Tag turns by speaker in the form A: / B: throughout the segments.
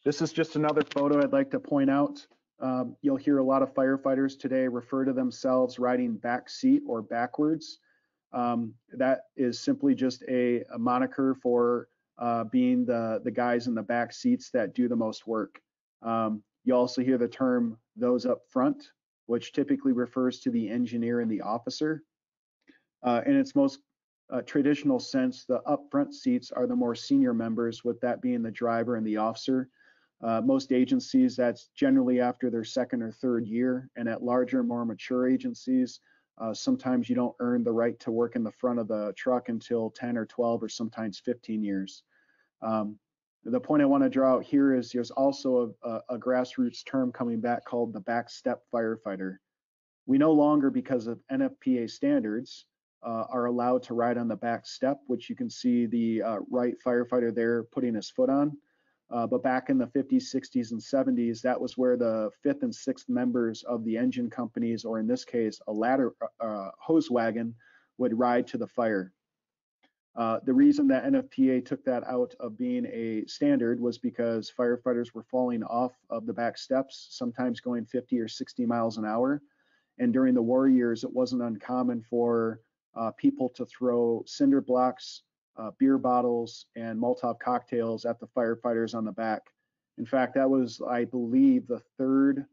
A: This is just another photo I'd like to point out. You'll hear a lot of firefighters today refer to themselves riding back seat or backwards. That is simply just a moniker for being the guys in the back seats that do the most work. You also hear the term those up front, which typically refers to the engineer and the officer. In its most traditional sense, the up front seats are the more senior members, with that being the driver and the officer. Most agencies, that's generally after their second or third year, and at larger, more mature agencies, sometimes you don't earn the right to work in the front of the truck until 10 or 12 or sometimes 15 years. The point I want to draw out here is there's also a grassroots term coming back called the back step firefighter. We no longer, because of NFPA standards, are allowed to ride on the back step, which you can see the right firefighter there putting his foot on. But back in the 50s, 60s, and 70s, that was where the fifth and sixth members of the engine companies, or in this case, a ladder hose wagon, would ride to the fire. The reason that NFPA took that out of being a standard was because firefighters were falling off of the back steps, sometimes going 50 or 60 miles an hour. And during the war years, it wasn't uncommon for people to throw cinder blocks, beer bottles, and Molotov cocktails at the firefighters on the back. In fact, that was, I believe, the third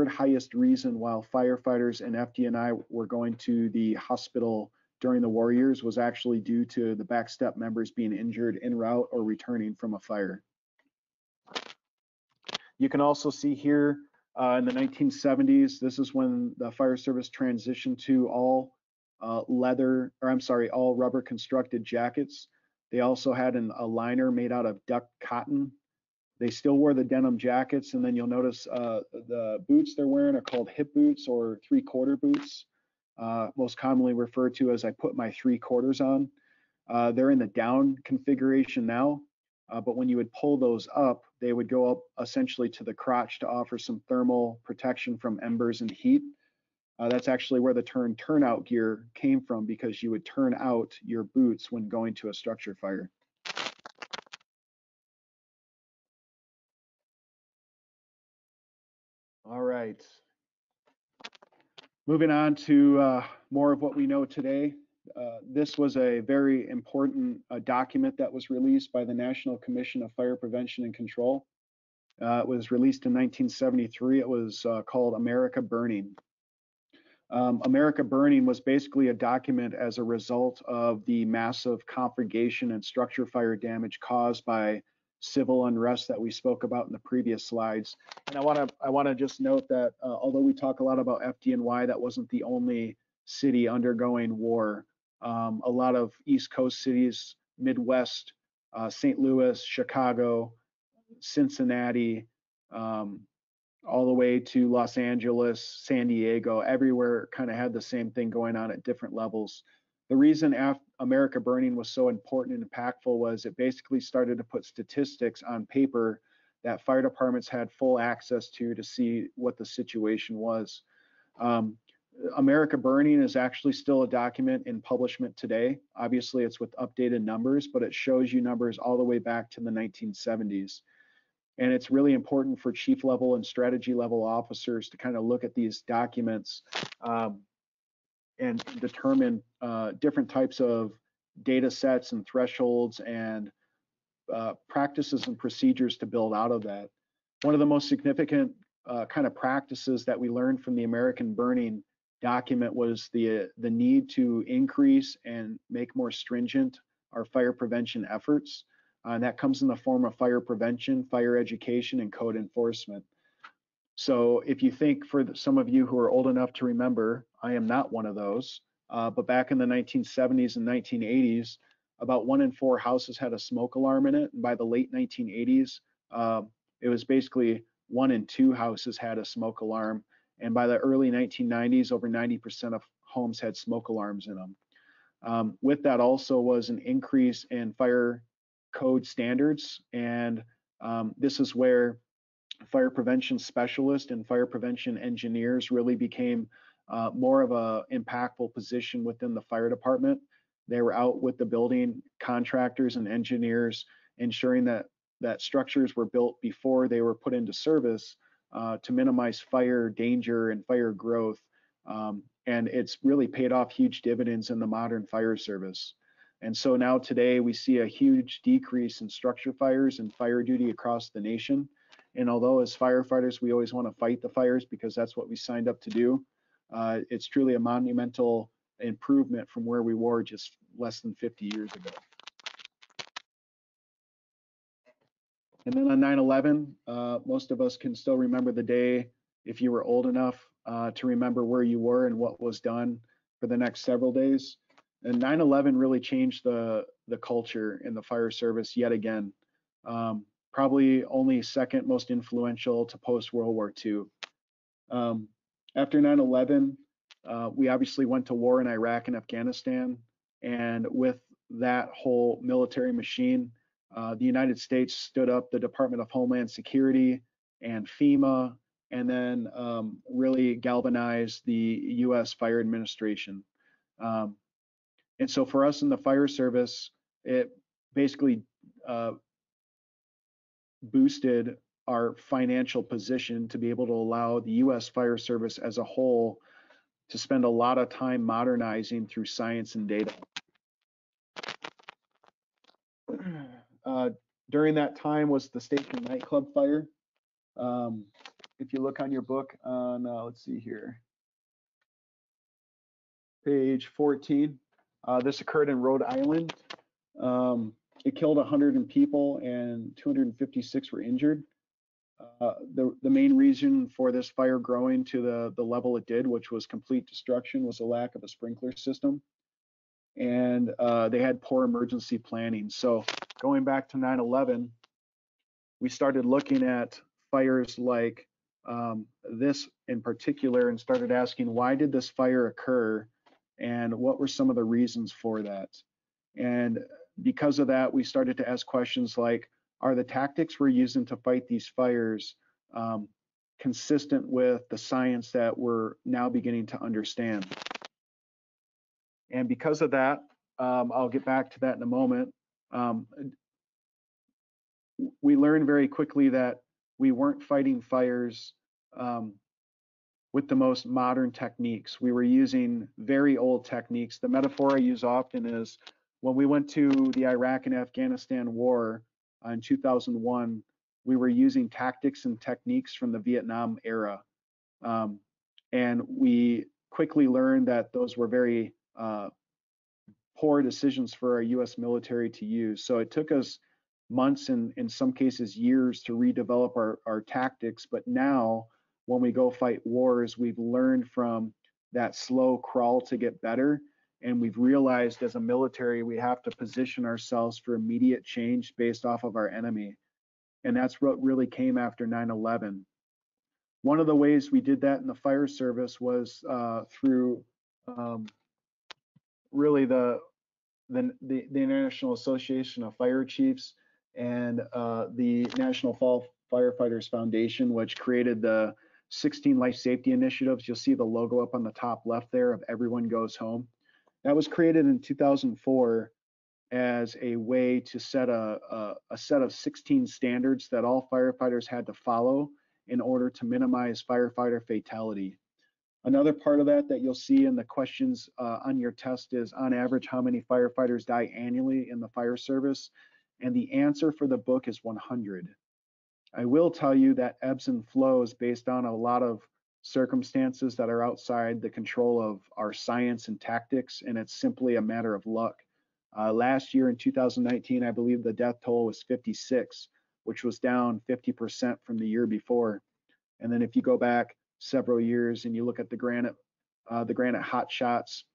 A: highest reason why firefighters and FDNI were going to the hospital during the war years was actually due to the backstep members being injured en route or returning from a fire. You can also see here in the 1970s, this is when the fire service transitioned to all all rubber constructed jackets. They also had a liner made out of duck cotton. They still wore the denim jackets, and then you'll notice the boots they're wearing are called hip boots or three-quarter boots, most commonly referred to as I put my 3/4 on. They're in the down configuration now, but when you would pull those up, they would go up essentially to the crotch to offer some thermal protection from embers and heat. That's actually where the term turnout gear came from, because you would turn out your boots when going to a structure fire. All right. Moving on to more of what we know today. This was a very important document that was released by the National Commission of Fire Prevention and Control. It was released in 1973. It was called America Burning. America Burning was basically a document as a result of the massive conflagration and structure fire damage caused by civil unrest that we spoke about in the previous slides. And I want to just note that although we talk a lot about FDNY, that wasn't the only city undergoing war. A lot of East Coast cities, Midwest, St. Louis, Chicago, Cincinnati, all the way to Los Angeles, San Diego, everywhere kind of had the same thing going on at different levels. The reason America Burning was so important and impactful was it basically started to put statistics on paper that fire departments had full access to see what the situation was. America Burning is actually still a document in publishment today. Obviously, it's with updated numbers, but it shows you numbers all the way back to the 1970s. And it's really important for chief level and strategy level officers to kind of look at these documents and determine different types of data sets and thresholds and practices and procedures to build out of that. One of the most significant kind of practices that we learned from the American Burning document was the need to increase and make more stringent our fire prevention efforts. And that comes in the form of fire prevention, fire education, and code enforcement. So if you think, for some of you who are old enough to remember, I am not one of those, but back in the 1970s and 1980s, about 1 in 4 houses had a smoke alarm in it. And by the late 1980s, it was basically 1 in 2 houses had a smoke alarm. And by the early 1990s, over 90% of homes had smoke alarms in them. With that also was an increase in fire code standards, and this is where fire prevention specialists and fire prevention engineers really became more of a impactful position within the fire department. They were out with the building contractors and engineers, ensuring that that structures were built before they were put into service to minimize fire danger and fire growth. And it's really paid off huge dividends in the modern fire service. And so now today we see a huge decrease in structure fires and fire duty across the nation. And although as firefighters, we always want to fight the fires because that's what we signed up to do, it's truly a monumental improvement from where we were just less than 50 years ago. And then on 9/11, most of us can still remember the day, if you were old enough to remember where you were and what was done for the next several days. And 9/11 really changed the culture in the fire service yet again. Probably only second most influential to post-World War II. After 9/11, we obviously went to war in Iraq and Afghanistan. And with that whole military machine, the United States stood up the Department of Homeland Security and FEMA, and then really galvanized the U.S. Fire Administration. And so for us in the fire service, it basically boosted our financial position to be able to allow the U.S. Fire Service as a whole to spend a lot of time modernizing through science and data. During that time was the Station nightclub fire. If you look on your book on, let's see here, page 14, this occurred in Rhode Island. It killed 100 people and 256 were injured. The main reason for this fire growing to the level it did, which was complete destruction, was a lack of a sprinkler system. And they had poor emergency planning. So going back to 9/11, we started looking at fires like this in particular and started asking, why did this fire occur and what were some of the reasons for that? And because of that, we started to ask questions like, are the tactics we're using to fight these fires consistent with the science that we're now beginning to understand? And because of that, I'll get back to that in a moment. We learned very quickly that we weren't fighting fires with the most modern techniques. We were using very old techniques. The metaphor I use often is when we went to the Iraq and Afghanistan war in 2001, we were using tactics and techniques from the Vietnam era. And we quickly learned that those were very poor decisions for our US military to use. So it took us months and in some cases years to redevelop our tactics. But now when we go fight wars, we've learned from that slow crawl to get better. And we've realized as a military, we have to position ourselves for immediate change based off of our enemy. And that's what really came after 9/11. One of the ways we did that in the fire service was through really the International Association of Fire Chiefs and the National Fall Firefighters Foundation, which created the 16 life safety initiatives. You'll see the logo up on the top left there of Everyone Goes Home. That was created in 2004 as a way to set a set of 16 standards that all firefighters had to follow in order to minimize firefighter fatality. Another part of that you'll see in the questions on your test is, on average, how many firefighters die annually in the fire service? And the answer for the book is 100. I will tell you that ebbs and flows based on a lot of circumstances that are outside the control of our science and tactics, and it's simply a matter of luck. Last year in 2019, I believe the death toll was 56, which was down 50% from the year before. And then if you go back several years and you look at the granite hot shots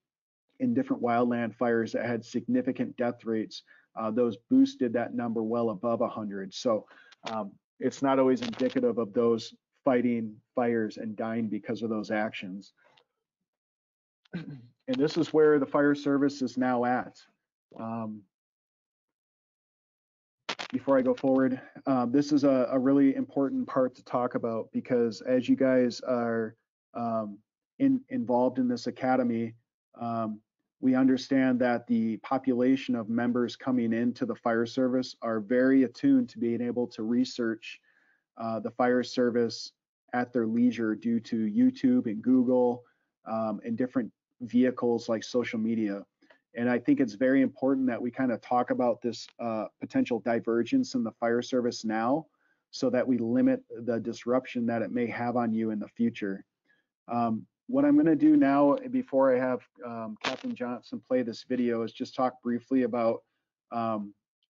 A: in different wildland fires that had significant death rates, those boosted that number well above 100. So it's not always indicative of those fighting fires and dying because of those actions. And this is where the fire service is now at. Before I go forward, this is a really important part to talk about, because as you guys are involved in this academy, We understand that the population of members coming into the fire service are very attuned to being able to research the fire service at their leisure due to YouTube and Google and different vehicles like social media. And I think it's very important that we kind of talk about this potential divergence in the fire service now so that we limit the disruption that it may have on you in the future. What I'm going to do now, before I have Captain Johnson play this video, is just talk briefly about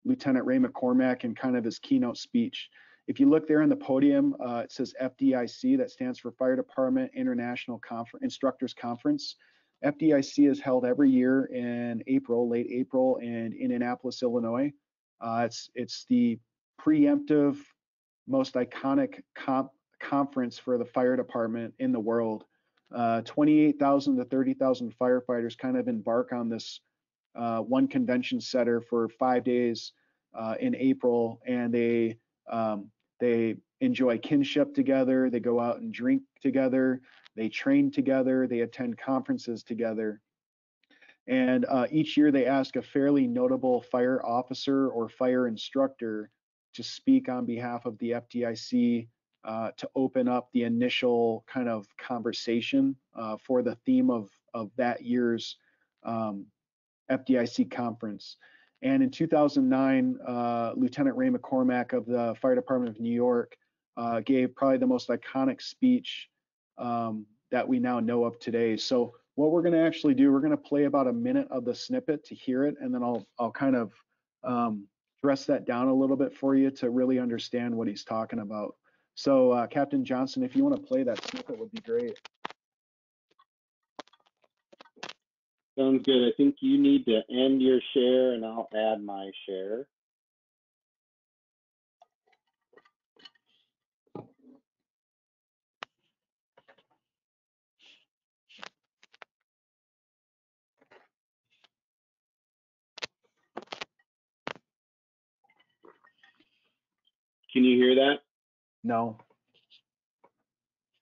A: Lieutenant Ray McCormack and kind of his keynote speech. If you look there on the podium, it says FDIC, that stands for Fire Department International Instructors Conference. FDIC is held every year in April, late April, in Indianapolis, Illinois. It's the preemptive, most iconic conference for the fire department in the world. 28,000 to 30,000 firefighters kind of embark on this one convention center for 5 days in April, and they enjoy kinship together. They go out and drink together. They train together. They attend conferences together. And each year they ask a fairly notable fire officer or fire instructor to speak on behalf of the FDIC to open up the initial kind of conversation for the theme of that year's FDIC conference. And in 2009, Lieutenant Ray McCormack of the Fire Department of New York gave probably the most iconic speech that we now know of today. So what we're going to actually do, we're going to play about a minute of the snippet to hear it, and then I'll kind of dress that down a little bit for you to really understand what he's talking about. So Captain Johnson, if you want to play that snippet, would be great.
B: Sounds good. I think you need to end your share and I'll add my share. Can you hear that?
A: No.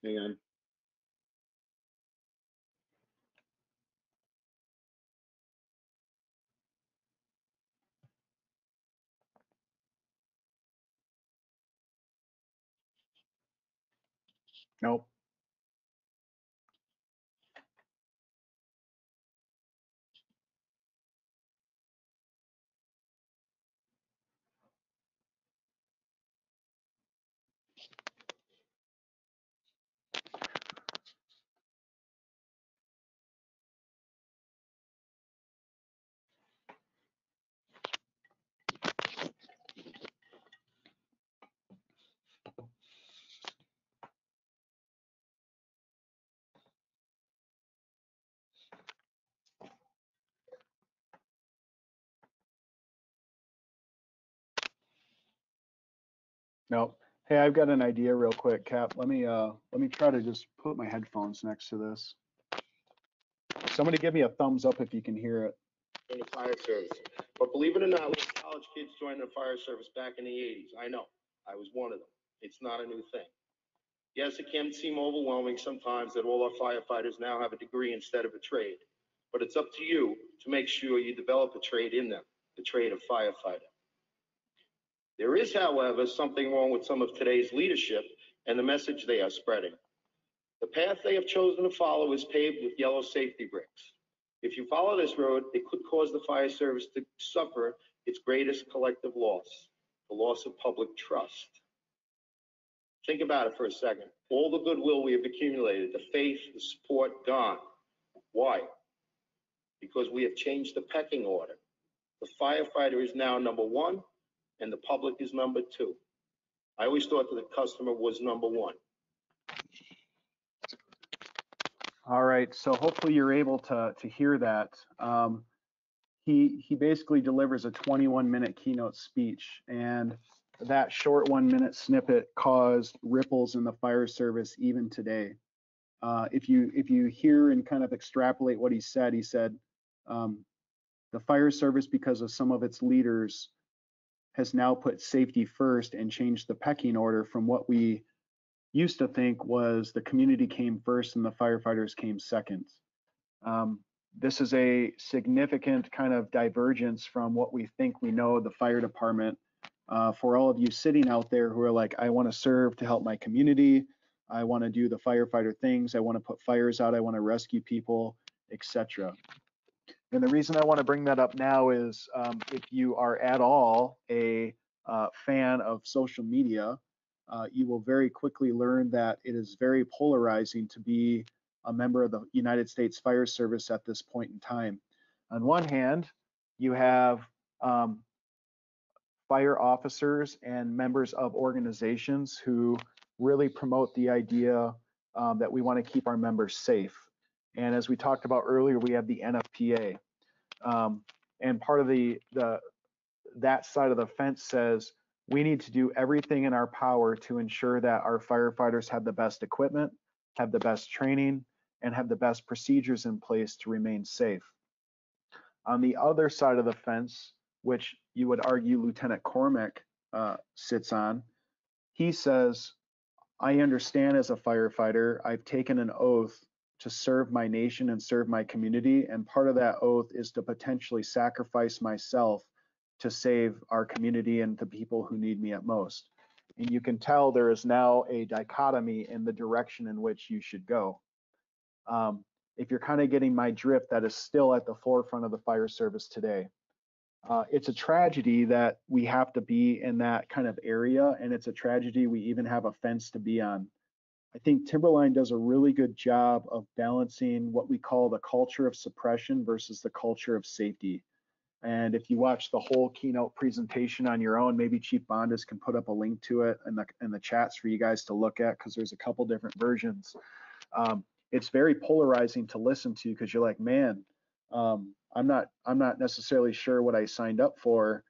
B: Hang on.
A: Nope. Nope. Hey, I've got an idea real quick, Cap. Let me try to just put my headphones next to this. Somebody give me a thumbs up if you can hear it.
C: In the fire service. But believe it or not, we had college kids joining the fire service back in the 80s. I know. I was one of them. It's not a new thing. Yes, it can seem overwhelming sometimes that all our firefighters now have a degree instead of a trade. But it's up to you to make sure you develop a trade in them, the trade of firefighter. There is, however, something wrong with some of today's leadership and the message they are spreading. The path they have chosen to follow is paved with yellow safety bricks. If you follow this road, it could cause the fire service to suffer its greatest collective loss, the loss of public trust. Think about it for a second. All the goodwill we have accumulated, the faith, the support, gone. Why? Because we have changed the pecking order. The firefighter is now number one, and the public is number two. I always thought that the customer was number one.
A: All right, so hopefully you're able to hear that. He basically delivers a 21-minute keynote speech, and that short 1-minute snippet caused ripples in the fire service even today. If you hear and kind of extrapolate what he said the fire service, because of some of its leaders, has now put safety first and changed the pecking order from what we used to think was the community came first and the firefighters came second. This is a significant kind of divergence from what we think we know the fire department. For all of you sitting out there who are like, I want to serve to help my community, I want to do the firefighter things, I want to put fires out, I want to rescue people, etc. And the reason I want to bring that up now is if you are at all a fan of social media, you will very quickly learn that it is very polarizing to be a member of the United States Fire Service at this point in time. On one hand, you have fire officers and members of organizations who really promote the idea that we want to keep our members safe. And as we talked about earlier, we have the NFPA. And part of that side of the fence says we need to do everything in our power to ensure that our firefighters have the best equipment, have the best training, and have the best procedures in place to remain safe. On the other side of the fence, which you would argue Lieutenant Cormack sits on, he says, I understand as a firefighter, I've taken an oath to serve my nation and serve my community, and part of that oath is to potentially sacrifice myself to save our community and the people who need me at most. And you can tell there is now a dichotomy in the direction in which you should go. If you're kind of getting my drift, that is still at the forefront of the fire service today. It's a tragedy that we have to be in that kind of area, and it's a tragedy we even have a fence to be on. I think Timberline does a really good job of balancing what we call the culture of suppression versus the culture of safety. And if you watch the whole keynote presentation on your own, maybe Chief Bondas can put up a link to it in the chats for you guys to look at, because there's a couple different versions. It's very polarizing to listen to, because you're like, man, I'm not necessarily sure what I signed up for.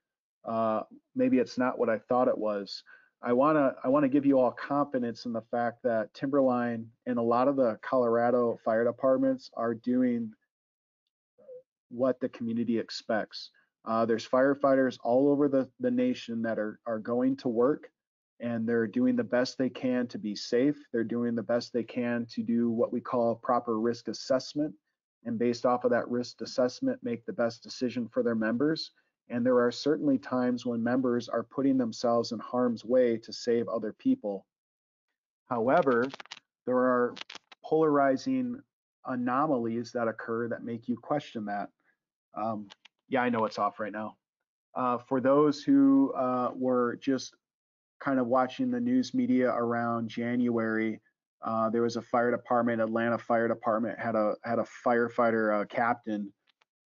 A: Maybe it's not what I thought it was. I wanna give you all confidence in the fact that Timberline and a lot of the Colorado fire departments are doing what the community expects. There's firefighters all over the nation that are going to work, and they're doing the best they can to be safe. They're doing the best they can to do what we call proper risk assessment, and based off of that risk assessment, make the best decision for their members. And there are certainly times when members are putting themselves in harm's way to save other people. However, there are polarizing anomalies that occur that make you question that. Yeah, I know it's off right now. For those who were just kind of watching the news media around January, there was a fire department, Atlanta Fire Department had a firefighter captain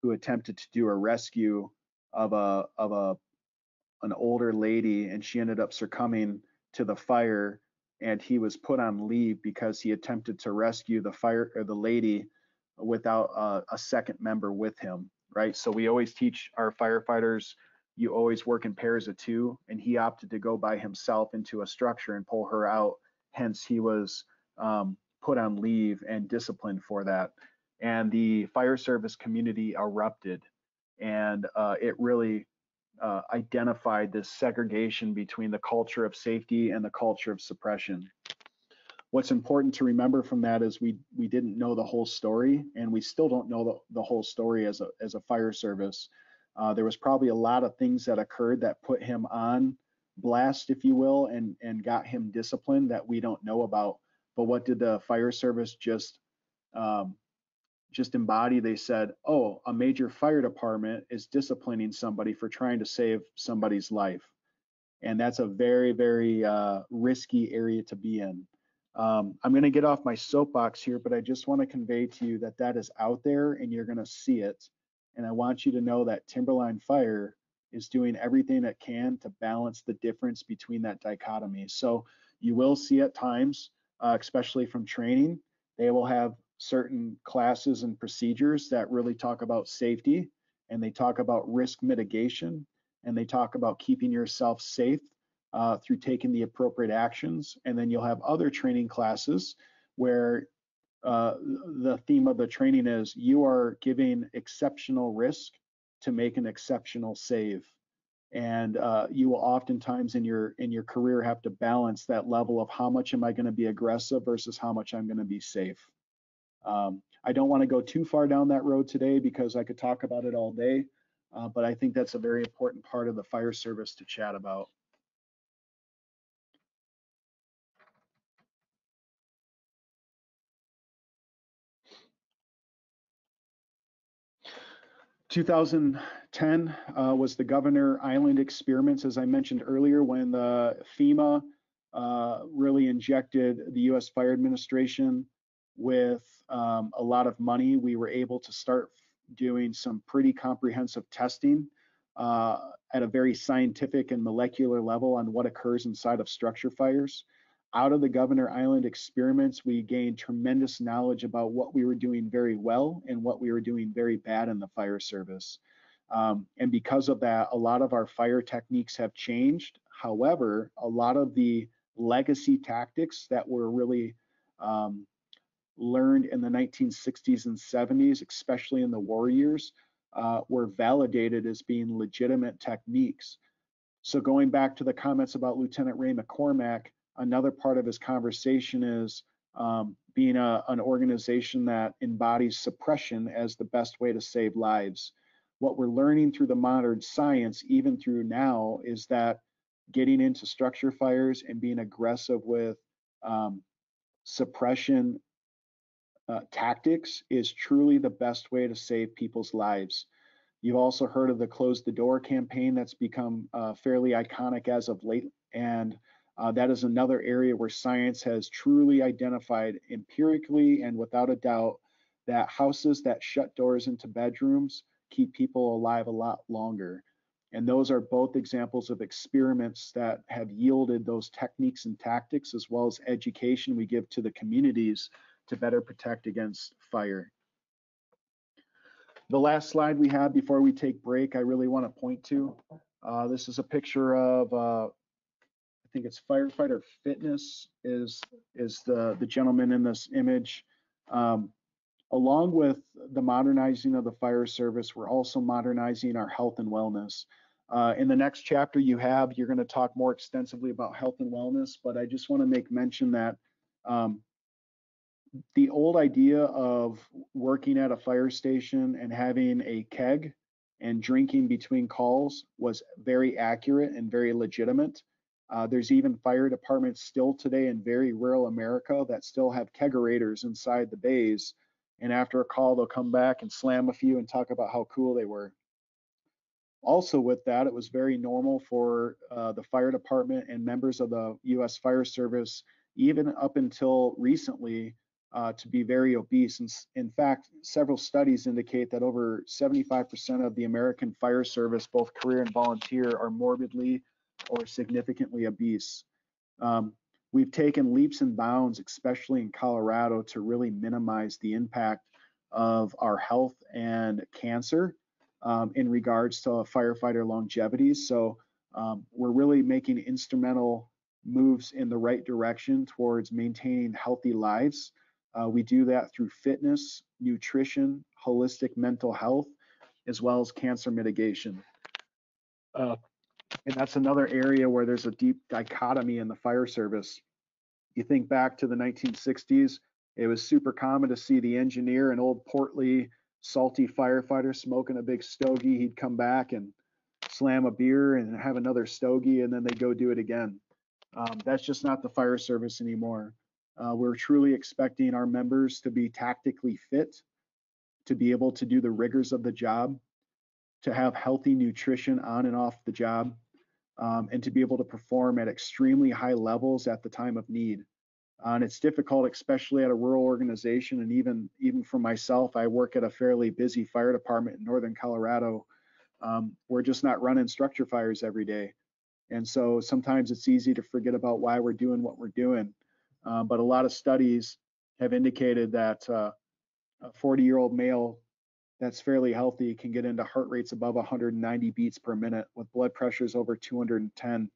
A: who attempted to do a rescue of an older lady, and she ended up succumbing to the fire, and he was put on leave because he attempted to rescue the lady without a second member with him, right? So we always teach our firefighters, you always work in pairs of two, and he opted to go by himself into a structure and pull her out. Hence, he was put on leave and disciplined for that. And the fire service community erupted, and it really identified this segregation between the culture of safety and the culture of suppression. What's important to remember from that is we didn't know the whole story, and we still don't know the whole story as a fire service. There was probably a lot of things that occurred that put him on blast, if you will, and got him disciplined that we don't know about. But what did the fire service just embody? They said, oh, a major fire department is disciplining somebody for trying to save somebody's life. And that's a very, very risky area to be in. I'm going to get off my soapbox here, but I just want to convey to you that that is out there and you're going to see it. And I want you to know that Timberline Fire is doing everything it can to balance the difference between that dichotomy. So you will see at times, especially from training, they will have certain classes and procedures that really talk about safety, and they talk about risk mitigation, and they talk about keeping yourself safe through taking the appropriate actions. And then you'll have other training classes where the theme of the training is you are giving exceptional risk to make an exceptional save. And you will oftentimes in your career have to balance that level of how much am I going to be aggressive versus how much I'm going to be safe. I don't want to go too far down that road today because I could talk about it all day, but I think that's a very important part of the fire service to chat about. 2010 was the Governor Island experiments, as I mentioned earlier, when the FEMA really injected the U.S. Fire Administration with a lot of money. We were able to start doing some pretty comprehensive testing at a very scientific and molecular level on what occurs inside of structure fires. Out of the Governor Island experiments, we gained tremendous knowledge about what we were doing very well and what we were doing very bad in the fire service. And because of that, a lot of our fire techniques have changed. However, a lot of the legacy tactics that were really learned in the 1960s and 70s, especially in the war years, were validated as being legitimate techniques. So going back to the comments about Lieutenant Ray McCormack, another part of his conversation is being an organization that embodies suppression as the best way to save lives. What we're learning through the modern science, even through now, is that getting into structure fires and being aggressive with suppression tactics is truly the best way to save people's lives. You've also heard of the Close the Door campaign that's become fairly iconic as of late, and that is another area where science has truly identified empirically and without a doubt that houses that shut doors into bedrooms keep people alive a lot longer. And those are both examples of experiments that have yielded those techniques and tactics, as well as education we give to the communities to better protect against fire. The last slide we have before we take break, I really want to point to. This is a picture of I think it's Firefighter Fitness is the gentleman in this image. Along with the modernizing of the fire service, we're also modernizing our health and wellness. In the next chapter you're going to talk more extensively about health and wellness, but I just want to make mention that the old idea of working at a fire station and having a keg and drinking between calls was very accurate and very legitimate. There's even fire departments still today in very rural America that still have kegerators inside the bays. And after a call, they'll come back and slam a few and talk about how cool they were. Also with that, it was very normal for the fire department and members of the U.S. Fire Service, even up until recently, to be very obese. And in fact, several studies indicate that over 75% of the American fire service, both career and volunteer, are morbidly or significantly obese. We've taken leaps and bounds, especially in Colorado, to really minimize the impact of our health and cancer in regards to firefighter longevity. So we're really making instrumental moves in the right direction towards maintaining healthy lives. We do that through fitness, nutrition, holistic mental health, as well as cancer mitigation. And that's another area where there's a deep dichotomy in the fire service. You think back to the 1960s, it was super common to see the engineer, an old portly, salty firefighter smoking a big stogie. He'd come back and slam a beer and have another stogie, and then they'd go do it again. That's just not the fire service anymore. We're truly expecting our members to be tactically fit, to be able to do the rigors of the job, to have healthy nutrition on and off the job, and to be able to perform at extremely high levels at the time of need. And it's difficult, especially at a rural organization, and even for myself, I work at a fairly busy fire department in northern Colorado. We're just not running structure fires every day. And so sometimes it's easy to forget about why we're doing what we're doing. But a lot of studies have indicated that a 40-year-old male that's fairly healthy can get into heart rates above 190 beats per minute with blood pressures over 210.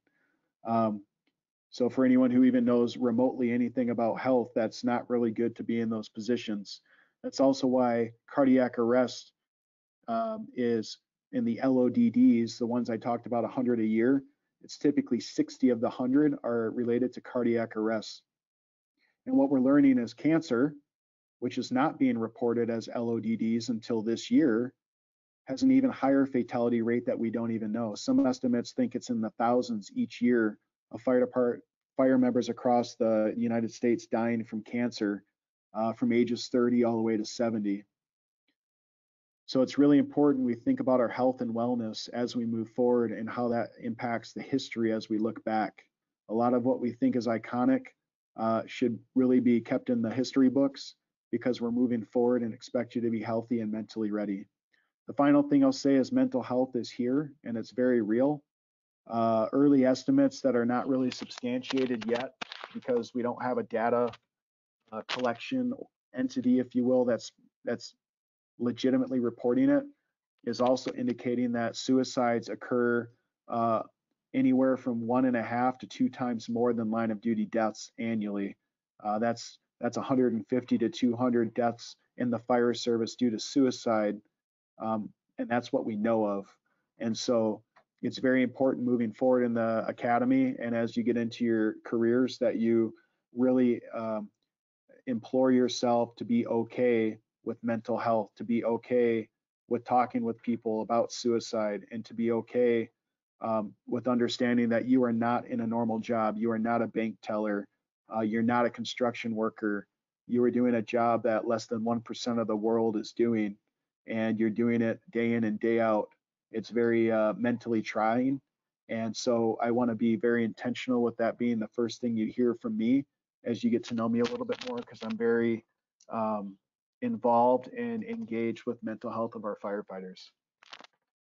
A: So for anyone who even knows remotely anything about health, that's not really good to be in those positions. That's also why cardiac arrest is in the LODDs, the ones I talked about, 100 a year. It's typically 60 of the 100 are related to cardiac arrest. And what we're learning is cancer which is not being reported as LODDs until this year, has an even higher fatality rate that we don't even know. Some estimates think it's in the thousands each year of fire members across the United States dying from cancer from ages 30 all the way to 70. So it's really important we think about our health and wellness as we move forward and how that impacts the history as we look back. A lot of what we think is iconic should really be kept in the history books because we're moving forward and expect you to be healthy and mentally ready. The final thing I'll say is mental health is here and it's very real. Early estimates that are not really substantiated yet because we don't have a data collection entity, if you will, that's legitimately reporting it, is also indicating that suicides occur anywhere from 1.5 to 2 times more than line of duty deaths annually. That's 150 to 200 deaths in the fire service due to suicide, and that's what we know of. And so it's very important moving forward in the academy and as you get into your careers that you really implore yourself to be okay with mental health, to be okay with talking with people about suicide, and to be okay with understanding that you are not in a normal job. You are not a bank teller. You're not a construction worker. You are doing a job that less than 1% of the world is doing, and you're doing it day in and day out. It's very mentally trying. And so I want to be very intentional with that being the first thing you hear from me as you get to know me a little bit more, because I'm very involved and engaged with mental health of our firefighters.